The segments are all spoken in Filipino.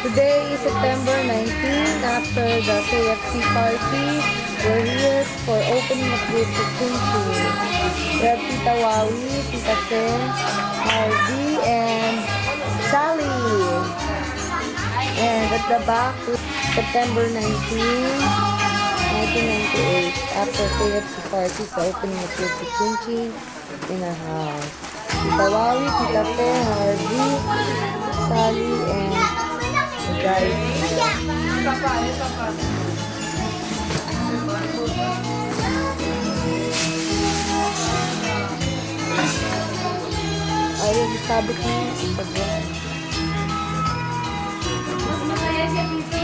Today is September 19. After the KFC party, we're here for opening of the Kimchi. We have Tita Wawi, Tita Sen, Harvey, and Sally. And at the back, September 19, 1998. After KFC party, the opening of the Kimchi in our house. Tita Wawi, Tita Sen, Harvey, Sally, and guys. Ayun, sabit niya. Mas masaya siya dito.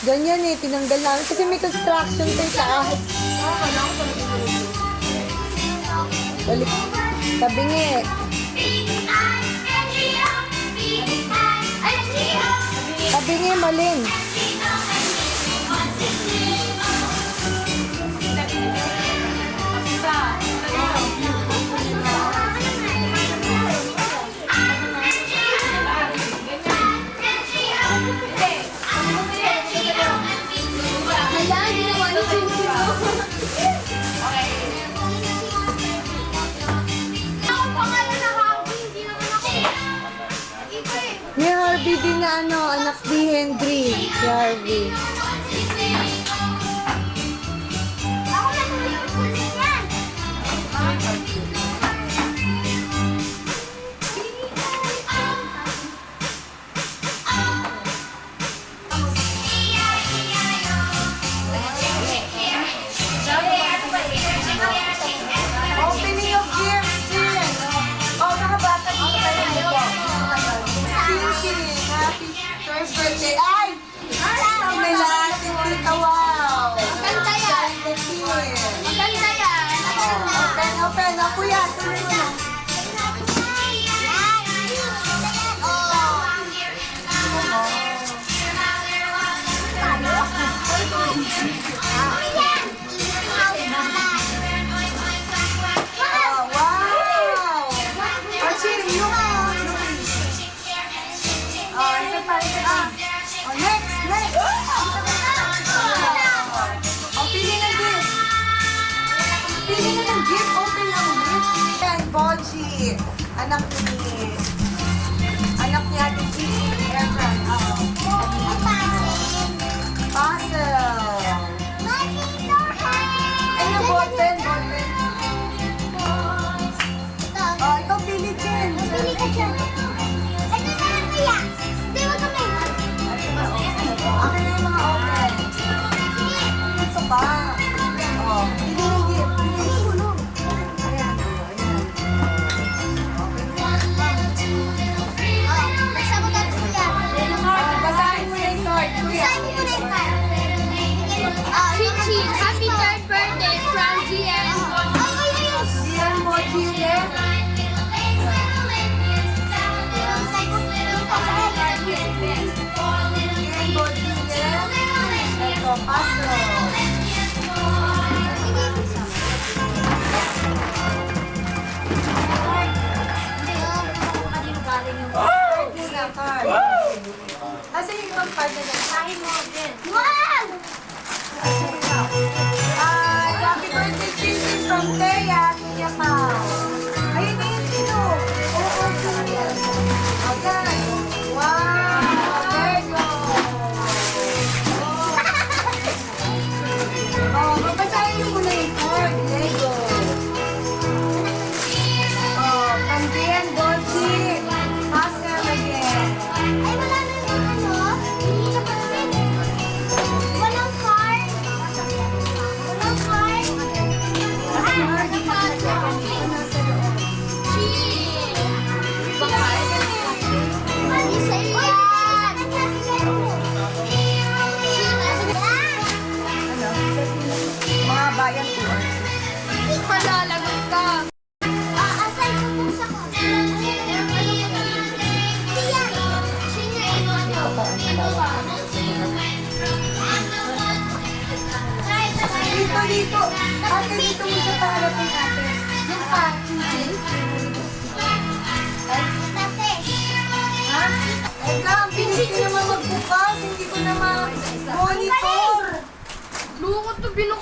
Ganyan eh, tinanggal namin. Kasi may construction tayo taas. Balik. Sabi nga eh. Sabi nga eh, malin. Ni Harvey din na anak ni Henry. Si Harvey. Opening of gifts din. Oh, mga bata dito tayo po. Happy first birthday. Ay! Nila, si Tita Wow. Maganda yan. Maganda yan. Open. Ako yan. Tuloy mo na. Oh, wow! Archie, you oh, isa pa. Oh, next. Oh, pili ng gift. Pili na ng gift. Open na ng gift. Yan, Boji. Anak ni Ate Kiki. Evan. Puzzle. Ayun, button. Oh, ikaw pili din. Pili ka dyan. Ito na lang kaya. Di ba kami? Akin na yung mga open. Ito ba? Oh, pili ng gift. Ayan. Basta mo tayo kuya. Basahin mo yung sword, kuya. Saan mo muna yung card? Chichi, happy third birthday from GN. Yan, Boji ulit. Yan, Boji ulit. Ito, puzzle. Card muna, card. Asan yung ibang card na dyan? Kain mo din. Wow! Happy birthday, Chichi from Thea, Tia Pao. Ayun na yung sino. Oo, Tia. Okay. Wow, there you go. Oh, babasahin mo muna yung card. There you go. Oh, Candian, Bochi. Pascal again. Ay, wala na yung ano? Hindi na pa rin. Walang card. Walang card. Ah, walang card.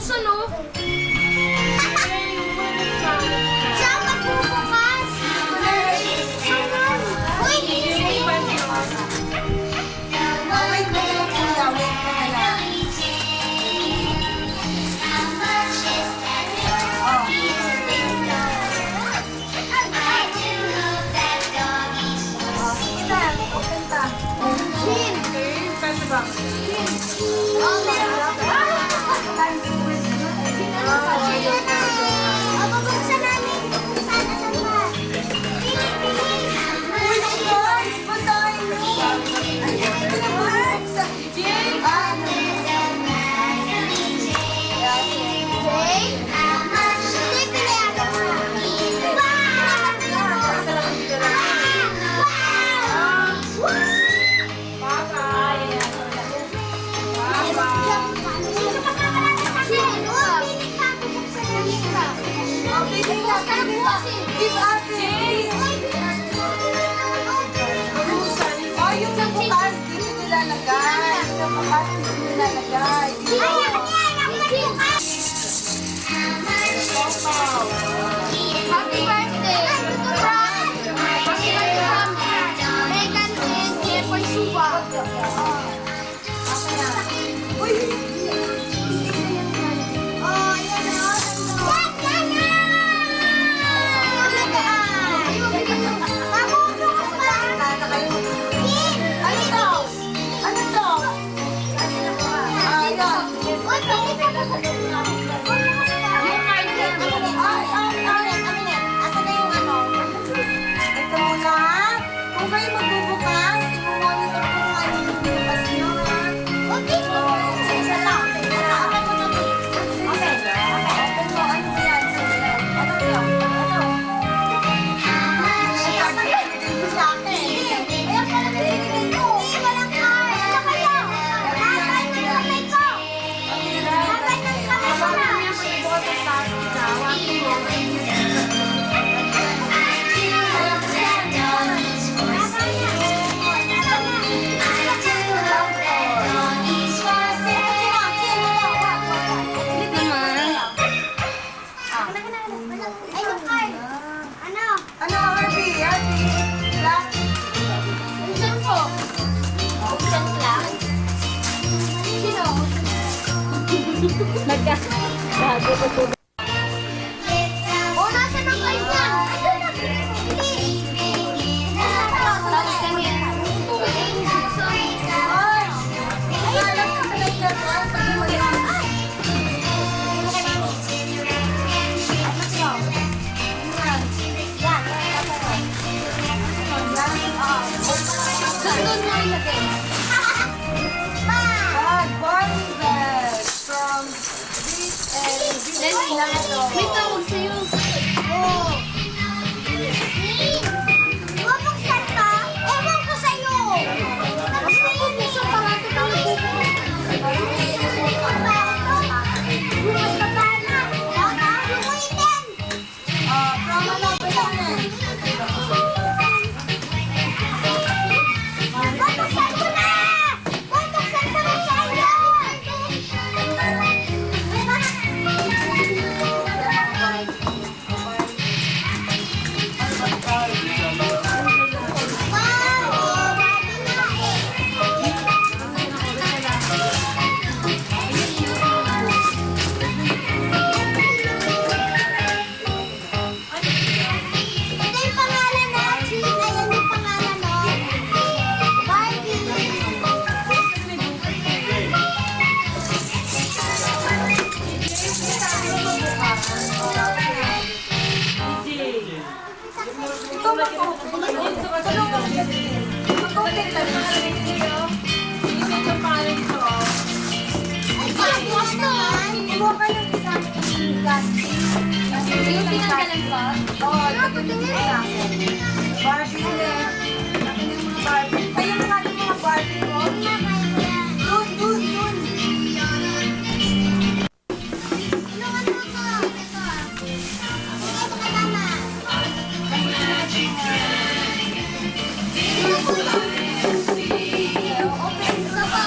bubuksan, oh. Siya ang magbubukas. Uy, Wait na lang, kuya. Wait na lang. Sige na, open pa. Chin. Oh, meron ka. Oh, bubuksan namin. Bubuksan na ba? Uy, guys! Basahin mo! Pinabuksan! Give ate! Oh, yung nabukas, dito nilalagay. Yung nabukas, dito nilalagay. Happy birthday! Happy birthday! Megan and Jeffrey Suba. Uy! Oh, yan o. Yan na! Mamulong pa! Ano to? Ano to? Yan. Uy, pwede ka ba sa Asan na yung ano? Ito muna, ha? Kung kayo magbubukas, i-monitor ko kung ano yung bukas nyo, ha? Isa lang. Open mo na, please. Open. Open mo. Ano ba yan? Ano yun? Ano? Ito mo sa akin. Ayan pala binigyan ko. Walang card. Ano kaya? Tatay ng kamay ko. Tatay ng kamay ko na. Ay, yung card. Ano? Ano, Harvey? Harvey? Black? Buksan ko. Buksan lang. Sino? Nagkakago ko po. Oh, nasa ng card yan? Ayun na. Tawag kami. Ay! Alam ka pala yan, ha? Sabi mo yan. Doon mo ilagay. Barbie bag from Beach and Lenny, may tawag sa'yo. Oh. Bubuksan ka? Ewan ko sa'yo. Tapos may bubuksan pa nga. Bukas pa tayo na. Lumuitin. from ano ba yan? Bubuksan ko na! Bubuksan ko na sa'yo! Wow! Bago na Ito yung pangalan na, Chin. Ayan yung pangalan, no? Barbie. Ito ba po? Ano ba? Mag-open lang. Ay, tapos naman. Kumuha ka ng isang plastic. Yung pinanggalan ba? Oo, ito yung sa akin. Barbie ulit. Akin yung mga Barbie. Ayun nga yung mga Barbie ko. Yun, yun, yun. Tulungan mo ko. Ito. Ito ka tama. Open ka pa.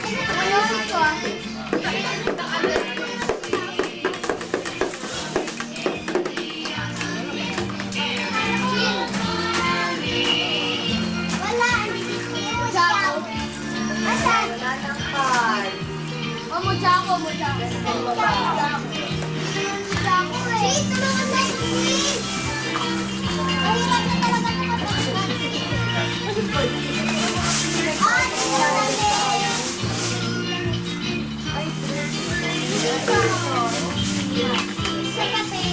Ayusin ko ah. Wala, hindi ko siya. Asan? Wala ng card. Oh, mujako, mujako. Jin, tulungan tayo, Jin. Mahirap na talaga ito kapatid. Ah, tulungan din. Sa kape.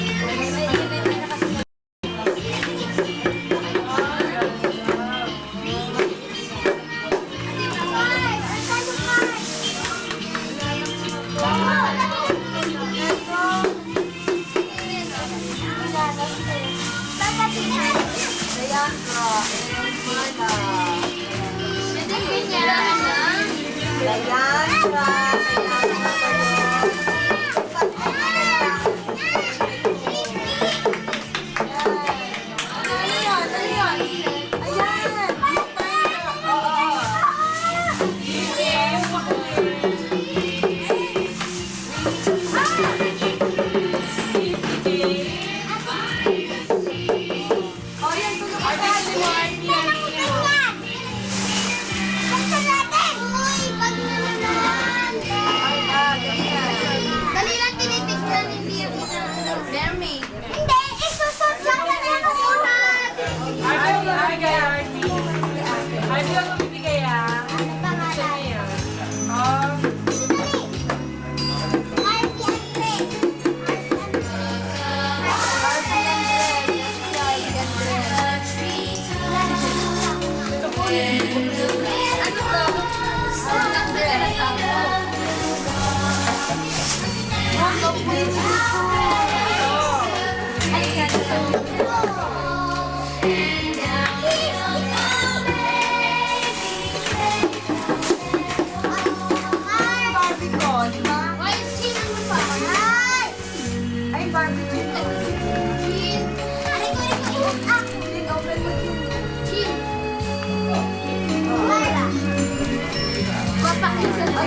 Dali lang tinitignan ni Mary. Hindi, isusot lang na niya kasunod. Ano pangalan? Marky Andres. Barbie ko, di ba? Ay, Jin, ano pa? Ay, Barbie ko. Jin. Aray ko, ah. Jin, open mo yung Jin. Mara. Mapakisa sa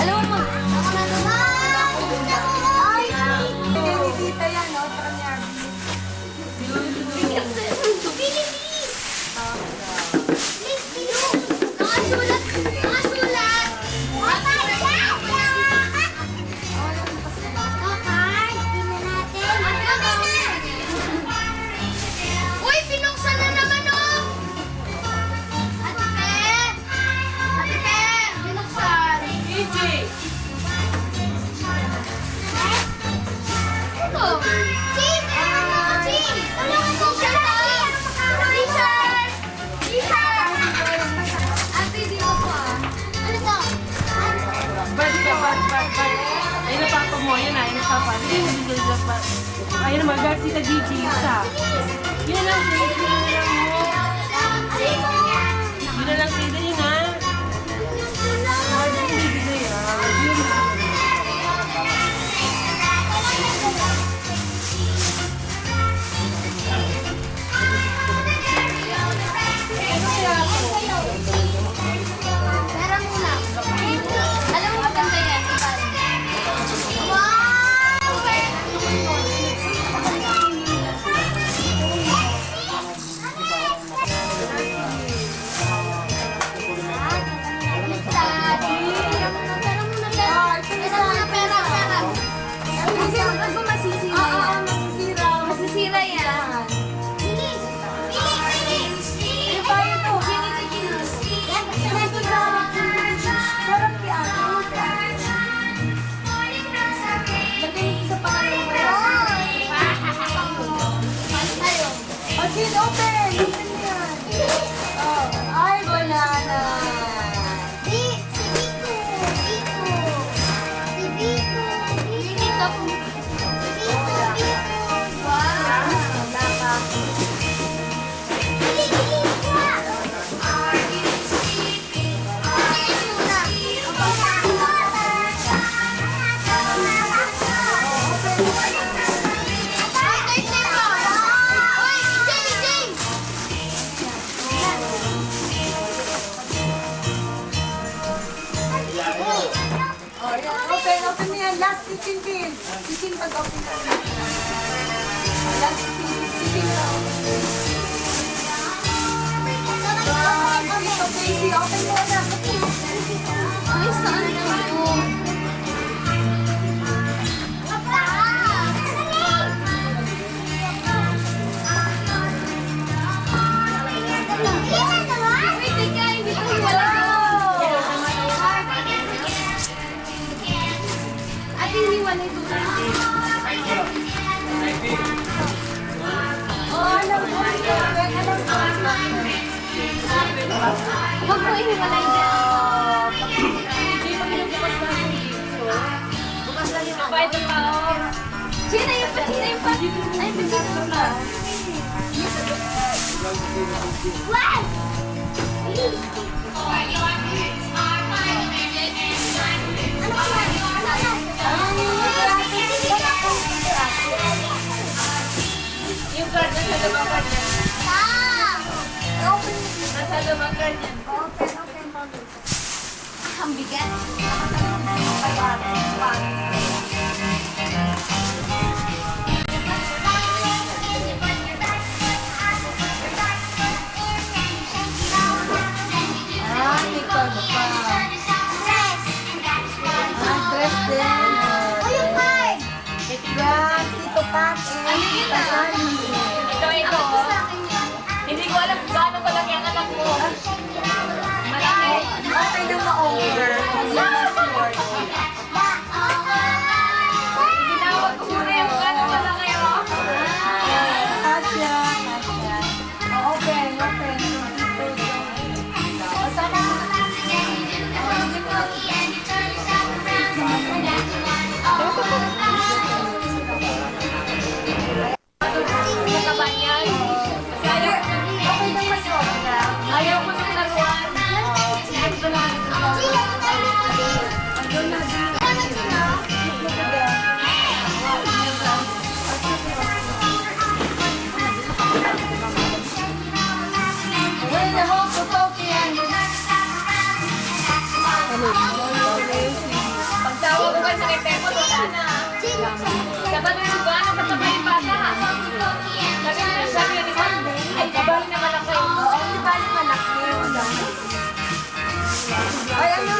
alam mo, ako na naman. Ay, Kita yan, no? Nakasulat! Nakasulat! Uy, pinuksan na naman, oh! Ate Pe! Ate Pe! Pinuksan! Ito! Chin! Chin! Tulungan ko siya! T-shirt! T-shirt! Ate, di mo pa. Ano to? Bad ka, bad. Ayun na papa mo, yun na, yun na papa. Ayun na, mag-guard si Gigi, isa. Yun na lang, yun na lang mo. Yun na lang, sila yun ha. Hindi bigay ah. Yun na. Pera muna. Alam mo, maganda yan. Wow! Ayan, open mo yan. Last si Chin. Si Chin pag-open na. Last si Chin na. Ito, Casey. Open mo na. Ay, saan naman po? Wait, teka, hindi ko wala. Ate, hiniwalay ko ba? Alam ko. Huwag mo ihiwalay dyan. Hindi pa pinubukas na yung dito. Bukas lang yung Kapay ito pa, oh. Sino yung pa? Sino yung pa? Ay, pagkita pa. Wow! Yung card na sa lumang card yan. Nasa lumang card yan. Ang bigat. May card pa. Dress din. Yan, Tito Pat. Ano yun ah? Ito, oh. Hindi ko alam kung gaano kalaki ang anak mo. Malaki. Okay na ma-over. Tinawag ko muna yung gaano kalaki, oh. Kasya. Open. Kasama mo. Mataban yan. Kasi Okay lang mas ayaw ko nung laruan. Gusto lang. When the whole Sotokian. Pagtawag ko ba sa Tepo, wala na. Dapat yung lugar, nagkatabay yung bata. Sabi ni Juan, ay, ibalik naman ako. Oo, di ba yung malaki? Ay, ano?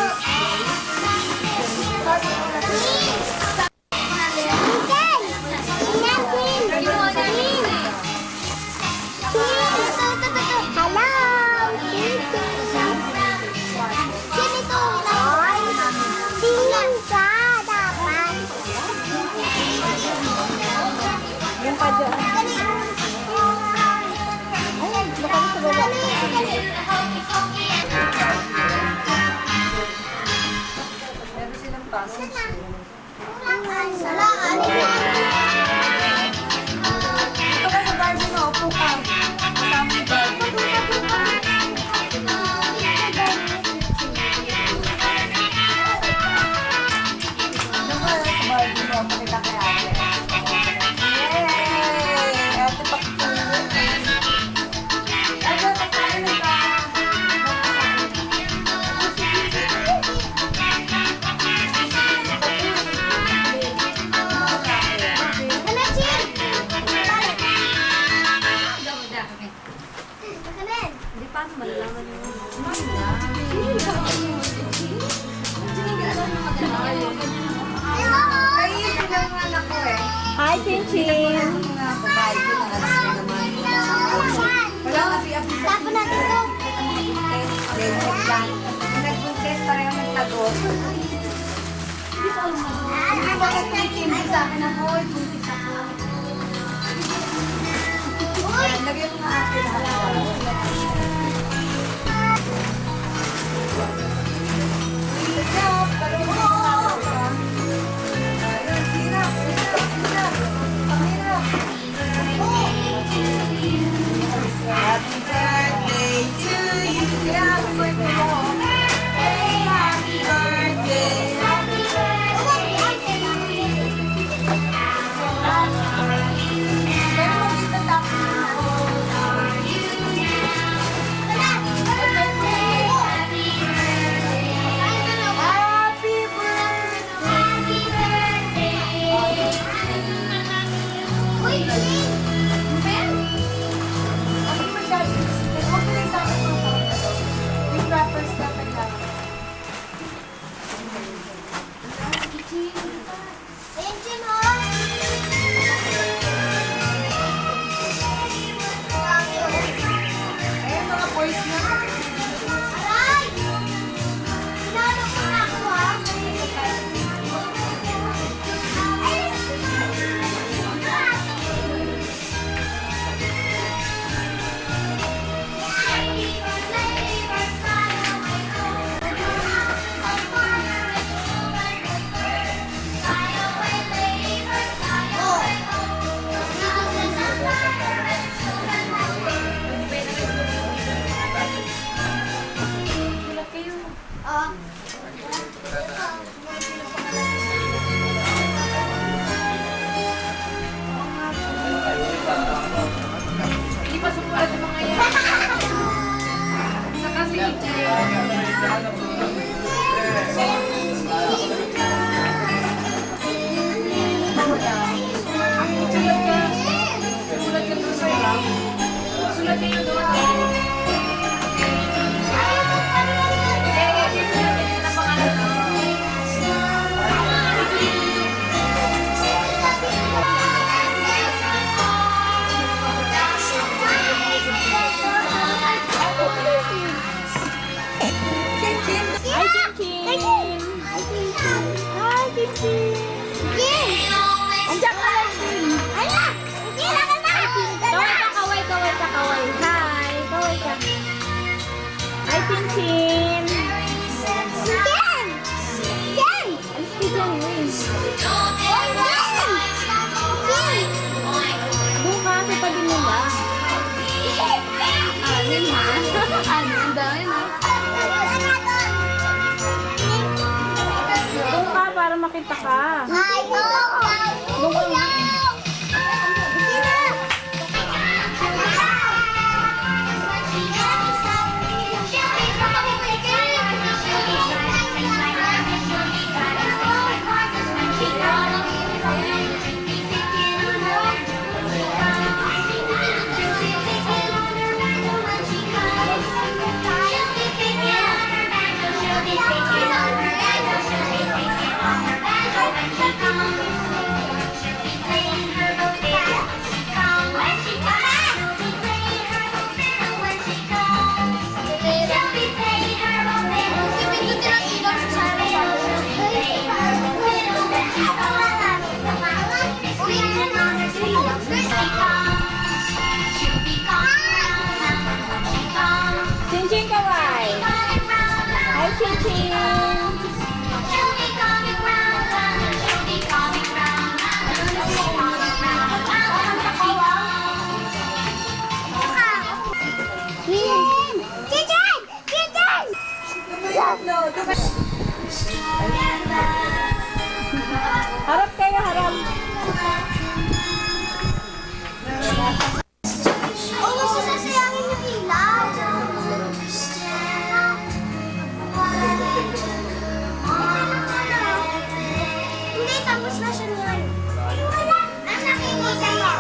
Yung pa dyan. Ay, baka sa baba. Meron silang passage. Ito ka sa Barbie mo, upo ka. Kasama ni Barbie. Ano ba sa Barbie mo? Pakita kay ate. Yay! Ate pakitulong. Ano, ano ba? Hindi pa ako malalaman yung... Ay, silang anak ko eh. Hi, Chinchin! Nga ako, kahit yun ang anak ko naman. Wala kasi apisa. Tapon natin ito. Nag-contest pareho nagtago. Hindi ba nag-tikim sa akin ako? Lagyan mo nga akin. Hirap! Parang hirap! Ayun, hirap! Hirap! Happy birthday to you! Kaya happy birthday mo! Hey, happy birthday! Happy birthday! Pero mag-ita tapos na. Sulat kayo doon. Hi, Chin-Chin! Hi, Chin-Chin! Andiyan ka lang, Chin! Kaway ka. Hi! Kaway ka. Hi, Chin-Chin! Alis ka dyan, Win. Doon ka sa tabi nila. Anin, ha? Anin, ang dami, ha? Doon ka para makita ka. Doon ka nga. Chin-Chin kaway. Hi, Chin-Chin. Harap kayo, harap. Sasayangin yung ilaw. Hindi, tapos na siya nun. Ang nakikita niya.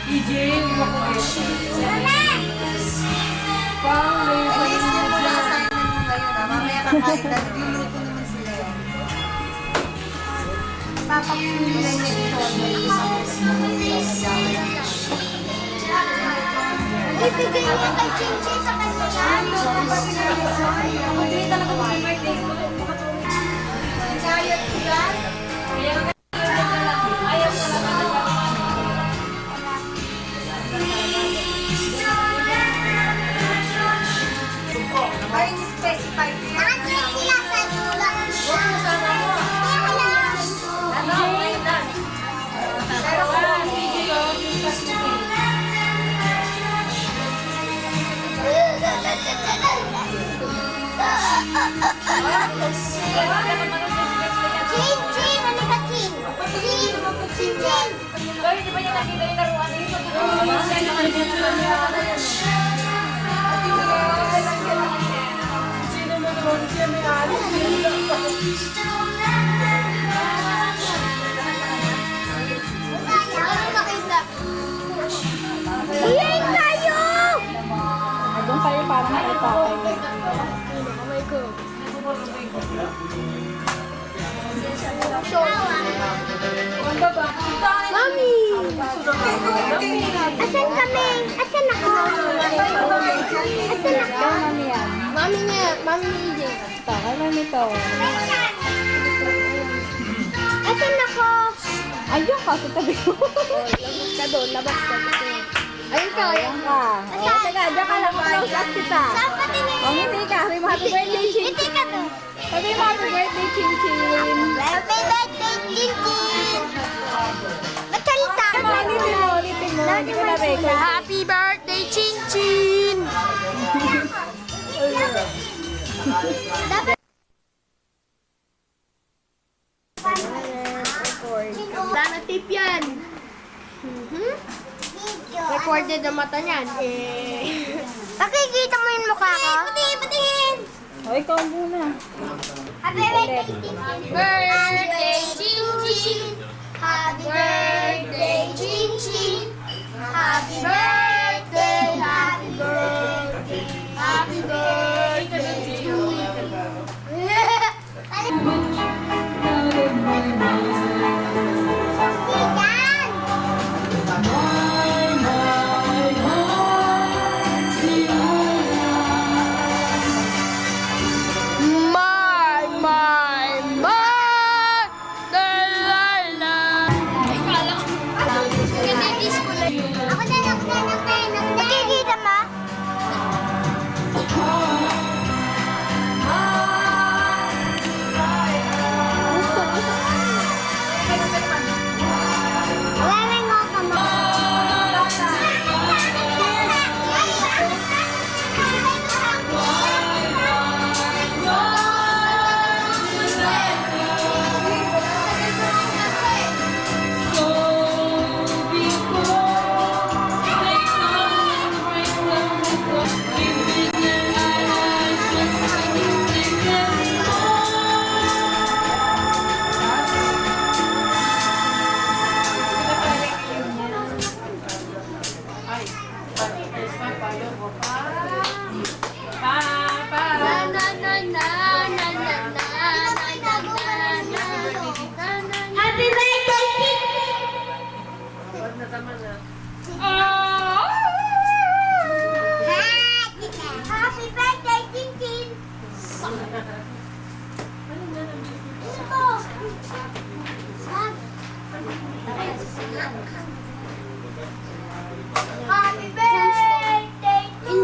EJ, pang Ayos niyo po na assignment mo ngayon. Mamaya kakain na. Nagluluto naman sila. Papaksunin nila Ibigay niya kay Chin-Chin sa kanya yan. Hindi talaga mag-birthday ko. Kaya ko yan. Ayaw talaga. Ay, specify ko yan. Nakacheck sila sa sulat. Pero Chin-Chin, halika Chin. Chin-Chin. Di ba niya nakita yung laruan niyo? Sino mo naman siya may alis? Ano nakita? Uy, tayo! Doon kayo para makita. Mami! Asan kami? Asan ako? Asan ako? Mami yan. Mami niya, mami ni EJ. Ito, ano nito? Asan ako? Ayun ka sa tabi ko. Labas ka doon, labas ka doon. Ayun ka, ayun ka. O, teka, dyan ka lang. Close up kita. Saan ka tingin? O, ngiti ka. Sabi mo, happy birthday, Chin Hindi ka to. Sabi mo, happy birthday, Chin Chin. Happy birthday, Tintin! Magsalita ka. Ulitin mo, ulitin mo. Hindi ko na-record. Happy birthday, Chin Chin! Sana tip yan. Recorded ang mata niyan. Nakikita mo yung mukha ko? Patingin, patingin! O, ikaw muna. Happy birthday, Tintin! Birthday, Chin Chin! Happy birthday, Chin Chin! Happy birthday, happy birthday, happy birthday to you! Ako na lang, nakikita mo? Wala nang ako mo. Happy birthday, Happy birthday, Tintin! Happy birthday to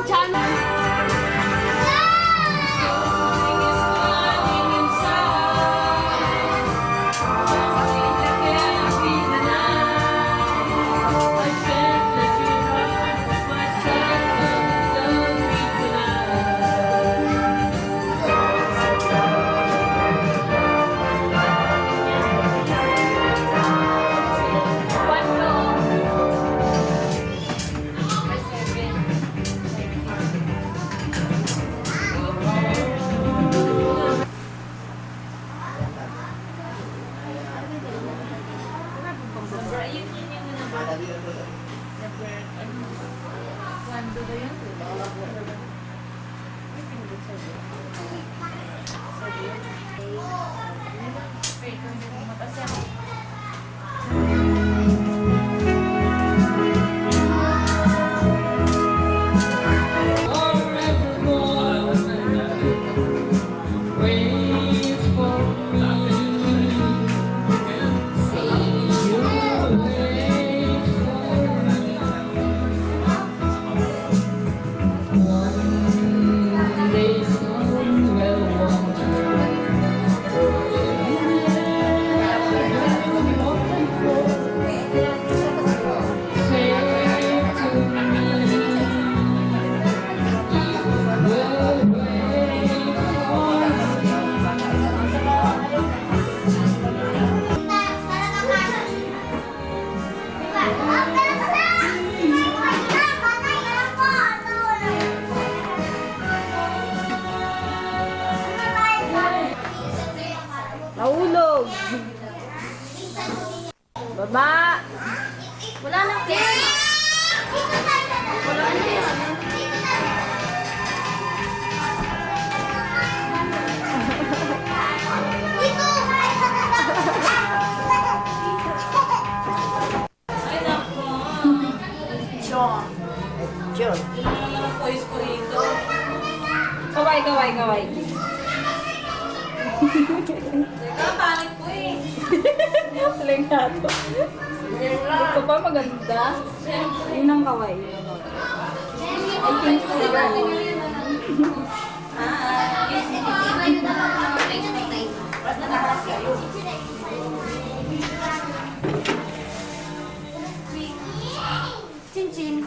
Nahulog. Baba. Wala nang clear. Wala nang clear. Kaway, kaway, kaway. Pangit po eh. Taling nato. Ito pa maganda. Yun ang kaway. Chin-chin.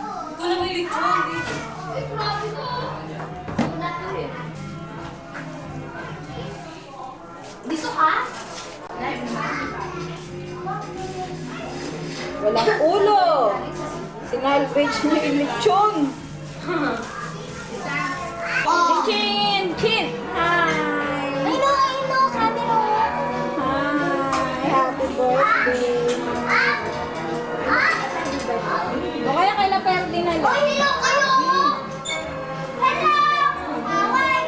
Gusto ka? Walang ulo. Sinalvage niyo yung lechon. Chin! Chin! Hi! I know, camera. Hi! Happy birthday! O kaya kaila birthday na lang. Hello kayo! Hello! Away!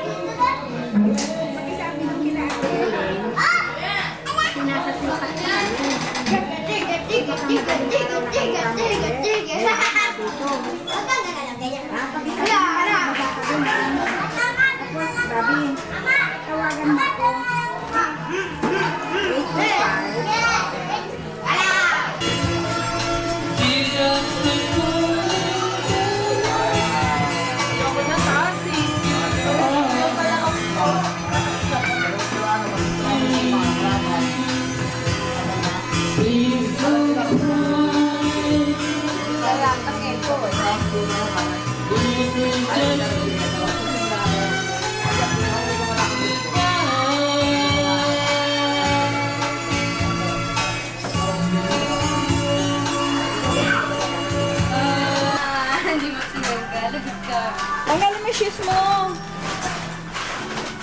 Tanggalin mo yung shoes mo.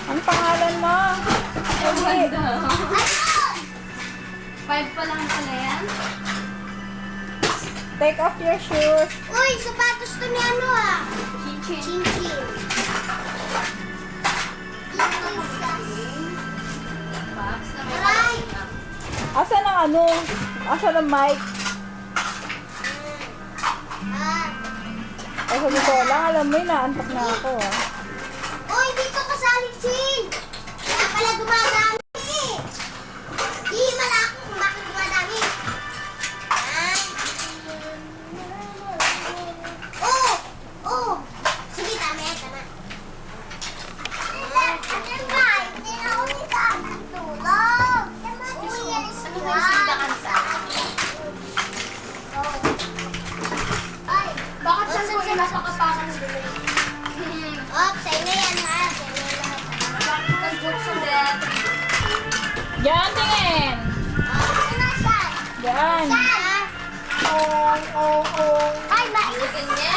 Ang pangalan mo? Five pa lang pala yan. Take off your shoes. Uy, sapatos to ni ano ah. Chin-chin. Chin-chin. Aray! Asan ang ano? Asan ang mic? Ah. Kasi dito lang, alam mo yun, naantok na ako. Ah. Uy, dito ka sa Chin! Kaya pala dumadami eh. Di malaki kung bakit dumadami. Yan. Oh! Oh! Sige, tama. Ano ba? Hindi na ako nagkakatulog. Uy, yan sila. Ay, bakit saan ko sila pakapakan dito? Op, sa inyo yan ha. Sa inyo lahat. Nag-books ulit. Yan, tingin! Ano na siya? Yan. Ay, mais.